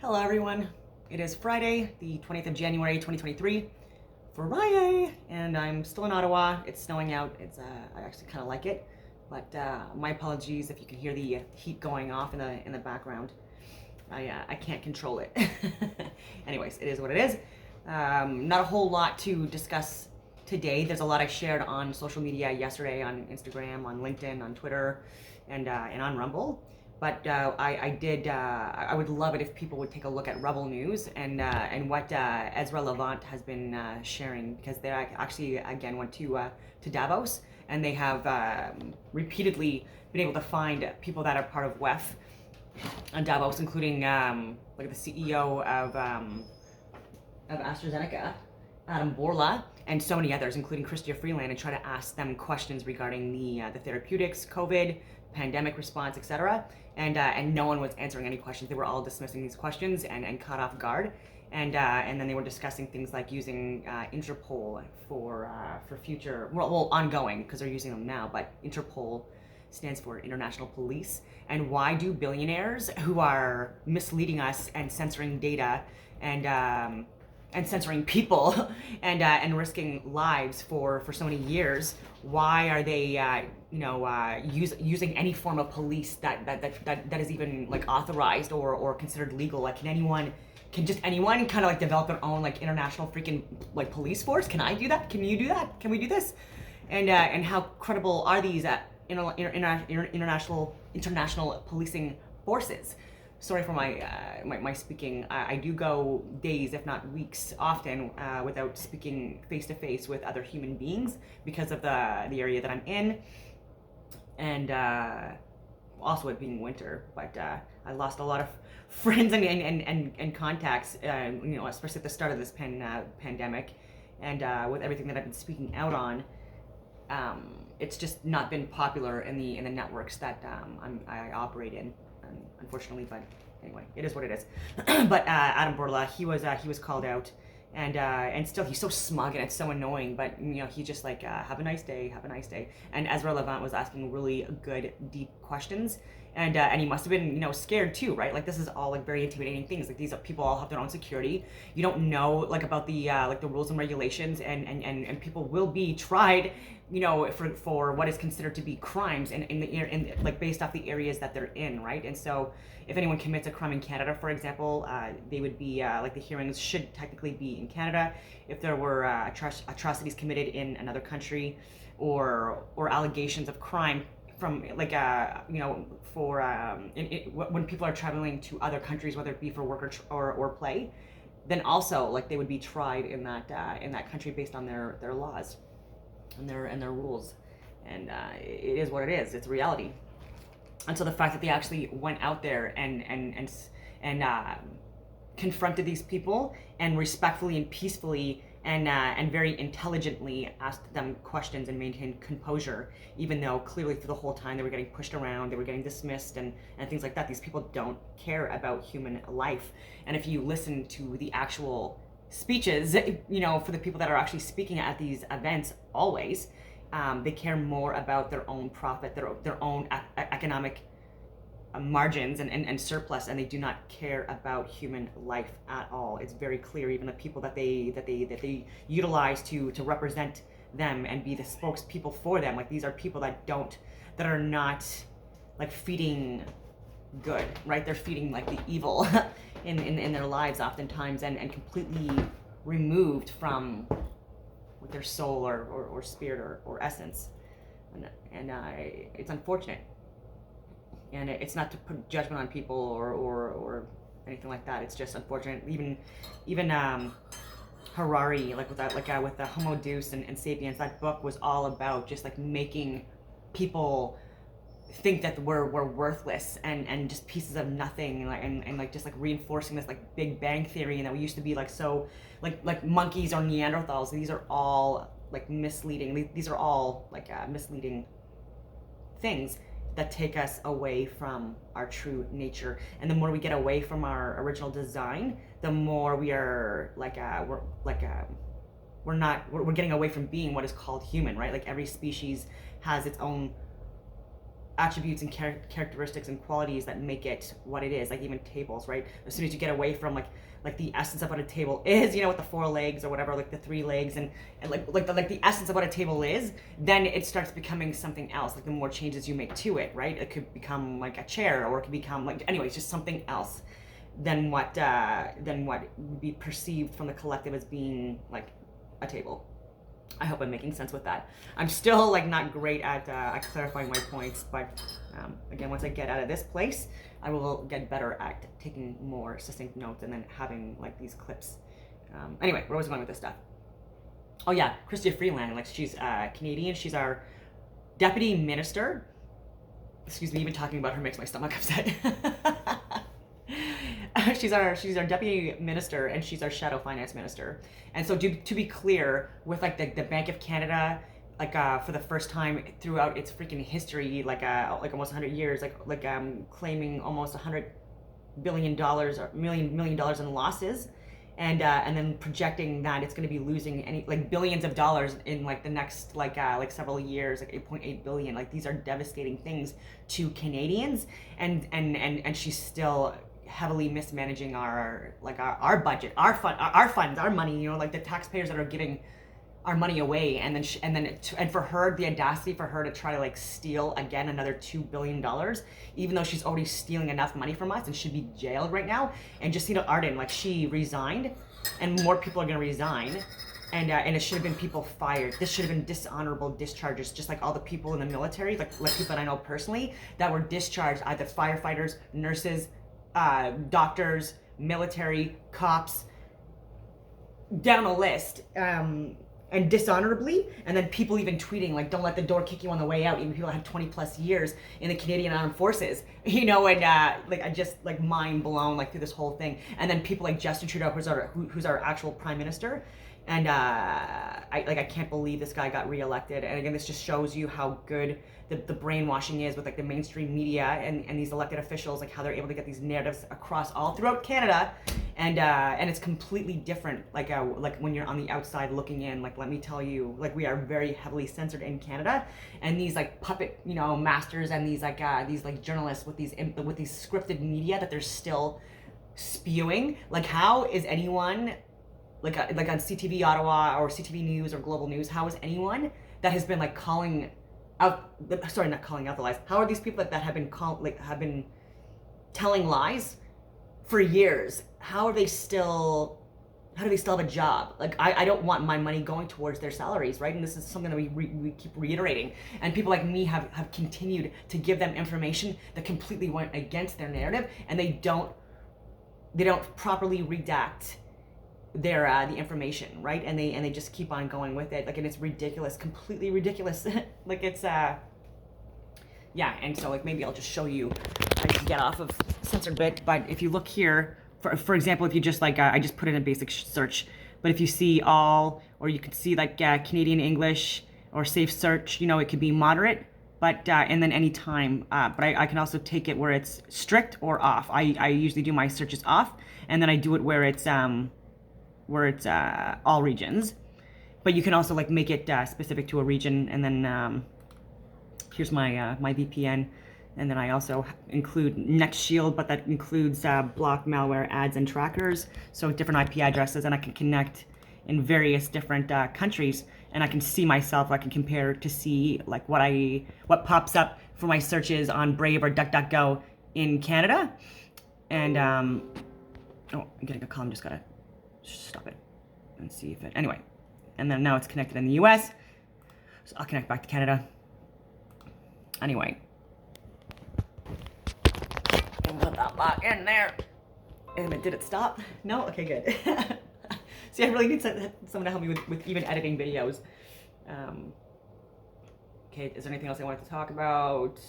Hello everyone. It is Friday, the 20th of January, 2023. Friday, and I'm still in Ottawa. It's snowing out. I actually kind of like it, but my apologies if you can hear the heat going off in the background. I can't control it. Anyways, it is what it is. Not a whole lot to discuss today. There's a lot I shared on social media yesterday, on Instagram, on LinkedIn, on Twitter, and on Rumble. But I would love it if people would take a look at Rebel News and what Ezra Levant has been sharing, because they actually again went to Davos, and they have repeatedly been able to find people that are part of WEF on Davos, including like the CEO of AstraZeneca, Adam Borla, and so many others, including Chrystia Freeland, and try to ask them questions regarding the therapeutics, COVID, pandemic response, etc. And no one was answering any questions. They were all dismissing these questions and caught off guard. And then they were discussing things like using Interpol for future, well, ongoing, because they're using them now. But Interpol stands for International Police. And why do billionaires who are misleading us and censoring data and censoring people and risking lives for so many years, why are they using any form of police that is even like authorized or considered legal? Like, can just anyone kind of like develop their own like international freaking like police force? Can I do that? Can you do that? Can we do this? And how credible are these international policing forces? Sorry for my speaking. I do go days, if not weeks, often without speaking face to face with other human beings because of the area that I'm in, and also it being winter. But I lost a lot of friends and contacts, especially at the start of this pandemic, and with everything that I've been speaking out on. It's just not been popular in the networks that I operate in, unfortunately. But anyway, it is what it is. But Adam Borla, he was called out, and still he's so smug and it's so annoying. But he's just like, have a nice day, have a nice day. And Ezra Levant was asking really good, deep questions. And he must have been, scared too, right? Like, this is all like very intimidating things. Like, these people all have their own security. You don't know like about the like the rules and regulations, and people will be tried, for what is considered to be crimes in like based off the areas that they're in, right? And so, if anyone commits a crime in Canada, for example, they would be like the hearings should technically be in Canada. If there were atrocities committed in another country, or allegations of crime from like for when people are traveling to other countries, whether it be for work or play, then also like they would be tried in that country based on their laws and their rules. And it is what it is. It's reality. And so the fact that they actually went out there and confronted these people and respectfully and peacefully and very intelligently asked them questions and maintained composure, even though clearly through the whole time they were getting pushed around, they were getting dismissed and things like that. These people don't care about human life. And if you listen to the actual speeches, for the people that are actually speaking at these events, always, they care more about their own profit, their own economic margins and surplus, and they do not care about human life at all. It's very clear. Even the people that they utilize to represent them and be the spokespeople for them, like, these are people that are not like feeding good, right? They're feeding like the evil in their lives oftentimes, and completely removed from with their soul or spirit or essence. And it's unfortunate. And it's not to put judgment on people or anything like that. It's just unfortunate. Even Harari, like with the Homo Deus and Sapiens, that book was all about just like making people think that we're worthless and just pieces of nothing, and like just like reinforcing this like Big Bang theory, and that we used to be like so like monkeys or Neanderthals. These are all like misleading. These are all like misleading things that take us away from our true nature. And the more we get away from our original design, the more we are we're getting away from being what is called human, right? Like, every species has its own attributes and characteristics and qualities that make it what it is. Like even tables, right? As soon as you get away from like the essence of what a table is, with the 4 legs or whatever, like the 3 legs, and the essence of what a table is, then it starts becoming something else. Like the more changes you make to it, right? It could become like a chair, or it could become like, anyways, just something else than what would be perceived from the collective as being like a table. I hope I'm making sense with that. I'm still like not great at clarifying my points, but again, once I get out of this place, I will get better at taking more succinct notes and then having like these clips. Anyway, where was I going with this stuff? Oh yeah, Chrystia Freeland, like she's Canadian. She's our deputy minister. Excuse me, even talking about her makes my stomach upset. She's our deputy minister, and she's our shadow finance minister. And so to be clear, with like the Bank of Canada, like for the first time throughout its freaking history, like almost 100 years, claiming almost $100 billion or million dollars in losses, and then projecting that it's going to be losing billions of dollars in like the next several years, like 8.8 billion. Like these are devastating things to Canadians, and she's still heavily mismanaging our budget, our funds, our money, like the taxpayers that are giving our money away, and for her, the audacity for her to try to like steal again another $2 billion, even though she's already stealing enough money from us and should be jailed right now. And Jacinda Ardern, like she resigned, and more people are gonna resign, and it should have been people fired. This should have been dishonorable discharges, just like all the people in the military, like people that I know personally that were discharged, either firefighters, nurses, doctors, military, cops, down a list, and dishonorably. And then people even tweeting like, don't let the door kick you on the way out, even people that have 20 plus years in the Canadian Armed Forces, and I just like mind blown like through this whole thing. And then people like Justin Trudeau, who's our actual prime minister, and I can't believe this guy got reelected. And again, this just shows you how good the brainwashing is with like the mainstream media and these elected officials, like how they're able to get these narratives across all throughout Canada, and it's completely different like when you're on the outside looking in. Like, let me tell you, like we are very heavily censored in Canada, and these like puppet masters and these journalists with these scripted media that they're still spewing. Like, how is anyone like on CTV Ottawa or CTV News or Global News, how is anyone that has been like calling out, sorry, not calling out the lies, how are these people that have been telling lies for years, how do they still have a job? Like, I don't want my money going towards their salaries, right? And this is something that we keep reiterating, and people like me have continued to give them information that completely went against their narrative, and they don't properly redact their the information, right? And they just keep on going with it, like, and it's ridiculous, completely ridiculous. Like, it's yeah. And so like maybe I'll just show you, I can get off of censored bit, but if you look here, for example, if you just like I just put in a basic search, but if you see all, or you could see like Canadian English or safe search, it could be moderate, but and then any time, but I can also take it where it's strict or off. I usually do my searches off, and then I do it where it's all regions. But you can also like make it specific to a region, and then here's my my VPN, and then I also include NextShield, but that includes block malware ads and trackers, so different IP addresses, and I can connect in various different countries, and I can see myself, I can compare to see like what pops up for my searches on Brave or DuckDuckGo in Canada. And oh, I'm getting a call, I'm just gotta stop it and see if it, anyway. And then now it's connected in the US, so I'll connect back to Canada. Anyway, and put that lock in there. And did it stop? No? Okay, good. See, I really need someone to help me with even editing videos. Okay, is there anything else I wanted to talk about?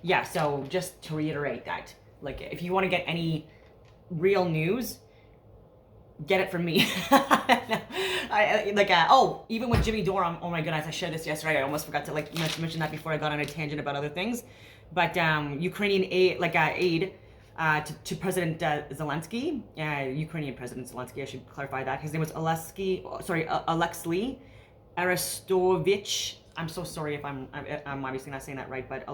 Yeah, so just to reiterate that, like, if you want to get any real news, get it from me. Even with Jimmy Dore, oh my goodness, I shared this yesterday. I almost forgot to like mention that before I got on a tangent about other things. But Ukrainian aid to President Zelensky, Ukrainian President Zelensky, I should clarify that. His name was Alexei Arestovich I'm so sorry if I'm obviously not saying that right, but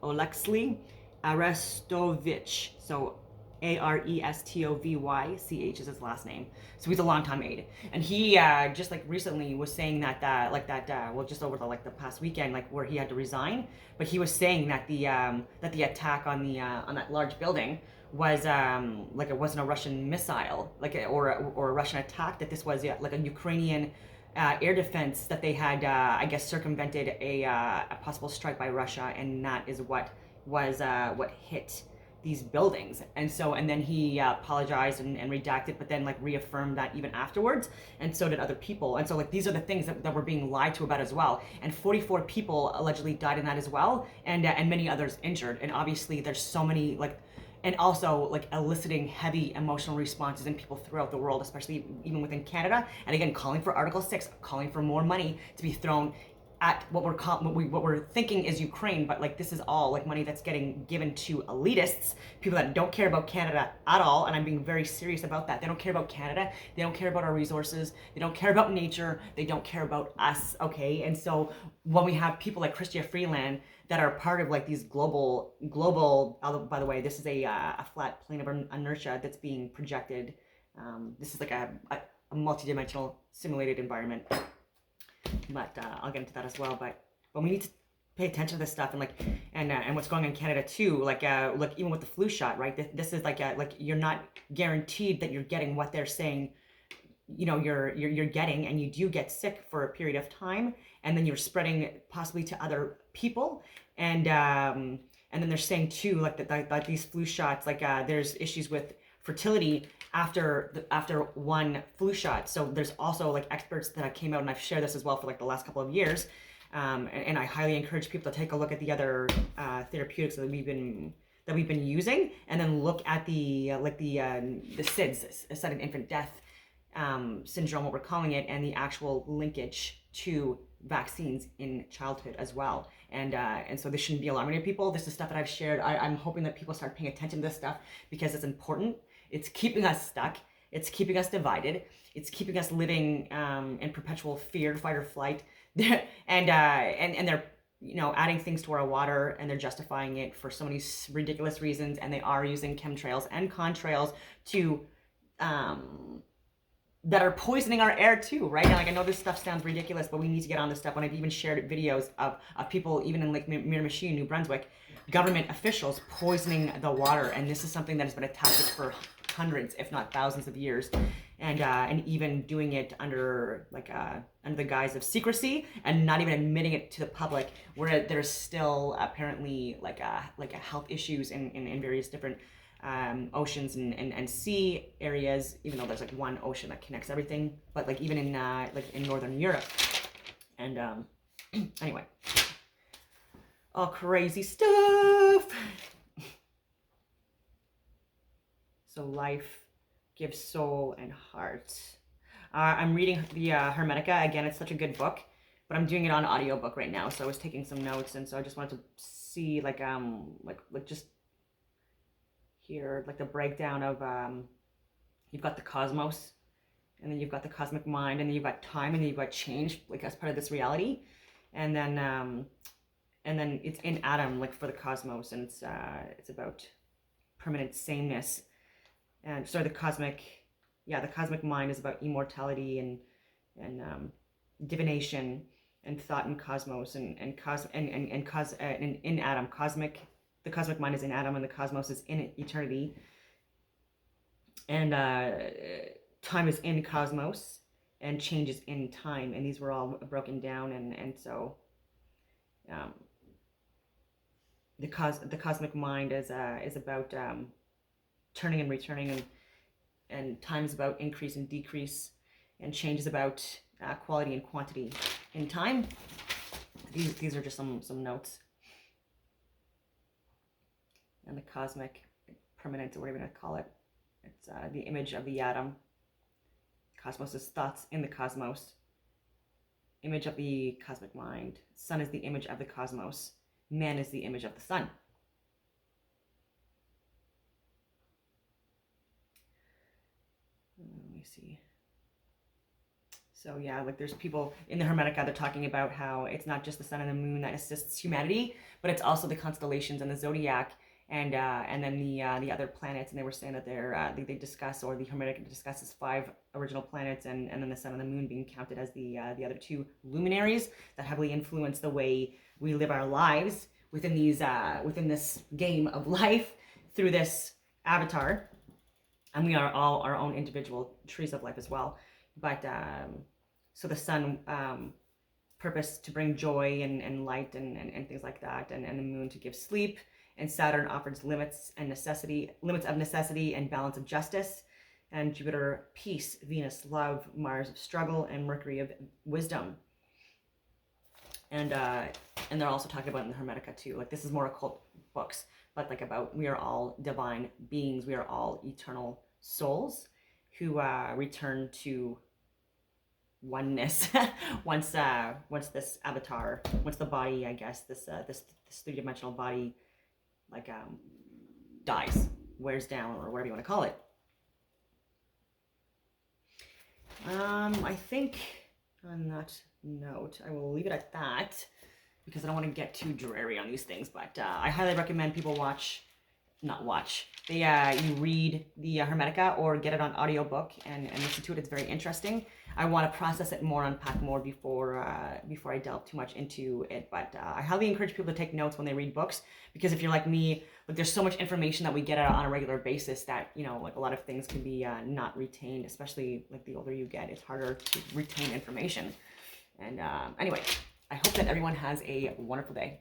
Alexei Arestovich. So Arestovych is his last name. So he's a longtime aide, and he just like recently was saying that well, just over the past weekend, like where he had to resign. But he was saying that the attack on that large building was like it wasn't a Russian missile, or a Russian attack. That this was like a Ukrainian air defense that they had, I guess, circumvented a possible strike by Russia, and that is what hit these buildings. And then he apologized and redacted, but then like reaffirmed that even afterwards, and so did other people. And so like these are the things that were being lied to about as well. And 44 people allegedly died in that as well, and many others injured. And obviously there's so many like, and also like eliciting heavy emotional responses in people throughout the world, especially even within Canada. And again, calling for Article 6, calling for more money to be thrown at what we're thinking is Ukraine, but like this is all like money that's getting given to elitists, people that don't care about Canada at all. And I'm being very serious about that. They don't care about Canada. They don't care about our resources. They don't care about nature. They don't care about us. Okay. And so when we have people like Chrystia Freeland that are part of like these global, by the way, this is a flat plane of inertia that's being projected. This is like a multi-dimensional simulated environment. But I'll get into that as well. But we need to pay attention to this stuff, and what's going on in Canada too. Like even with the flu shot, right? This is like you're not guaranteed that you're getting what they're saying. You know, you're getting, and you do get sick for a period of time, and then you're spreading possibly to other people, and then they're saying too like that these flu shots, like there's issues with fertility after one flu shot. So there's also like experts that came out, and I've shared this as well for like the last couple of years, and I highly encourage people to take a look at the other therapeutics that we've been using, and then look at the SIDS, sudden infant death syndrome, what we're calling it, and the actual linkage to vaccines in childhood as well. And so this shouldn't be alarming to people. This is stuff that I've shared. I'm hoping that people start paying attention to this stuff because it's important. It's keeping us stuck. It's keeping us divided. It's keeping us living in perpetual fear, fight or flight. And they're adding things to our water, and they're justifying it for so many ridiculous reasons. And they are using chemtrails and contrails to that are poisoning our air too, right? And like I know this stuff sounds ridiculous, but we need to get on this stuff. When I've even shared videos of people, even in like Miramichi, New Brunswick, government officials poisoning the water, and this is something that has been a tactic for hundreds, if not thousands of years, and even doing it under the guise of secrecy, and not even admitting it to the public, where there's still apparently like health issues in various different oceans and sea areas, even though there's like one ocean that connects everything, but like even in Northern Europe. And anyway, all crazy stuff. So life gives soul and heart. I'm reading the Hermetica again. It's such a good book, but I'm doing it on audiobook right now, so I was taking some notes, and so I just wanted to see like just here, like the breakdown of you've got the cosmos, and then you've got the cosmic mind, and then you've got time, and then you've got change, like as part of this reality, and then it's in Adam, like for the cosmos, and it's about permanent sameness. And so the cosmic mind is about immortality and divination and thought in cosmos, and in Adam, the cosmic mind is in Adam, and the cosmos is in eternity. And time is in cosmos, and change is in time. And these were all broken down, and so the cosmic mind is about turning and returning, and time is about increase and decrease, and change is about quality and quantity in time. These are just some notes. And the cosmic permanence, or whatever you want to call it, it's the image of the atom. Cosmos is thoughts in the cosmos. Image of the cosmic mind. Sun is the image of the cosmos. Man is the image of the sun. Let me see. So yeah, like there's people in the Hermetica, they're talking about how it's not just the sun and the moon that assists humanity, but it's also the constellations and the zodiac, and then the other planets. And they were saying that they discuss, or the Hermetica discusses, 5 original planets, and then the sun and the moon being counted as the other 2 luminaries that heavily influence the way we live our lives within within this game of life through this avatar. And we are all our own individual trees of life as well. But so the sun, purpose to bring joy and light and things like that, and the moon to give sleep, and Saturn offers limits of necessity and balance of justice, and Jupiter peace, Venus love, Mars of struggle, and Mercury of wisdom. And they're also talking about in the Hermetica too, like this is more occult books, but like about we are all divine beings, we are all eternal souls who return to oneness once this avatar, once the body, I guess, this 3-dimensional body, like dies, wears down, or whatever you want to call it. I think on that note, I will leave it at that because I don't want to get too dreary on these things. But I highly recommend people you read the Hermetica, or get it on audiobook and listen to it. It's very interesting. I want to process it more, unpack more before I delve too much into it. But I highly encourage people to take notes when they read books, because if you're like me, like there's so much information that we get on a regular basis that, you know, like a lot of things can be not retained, especially like the older you get, it's harder to retain information. And anyway, I hope that everyone has a wonderful day.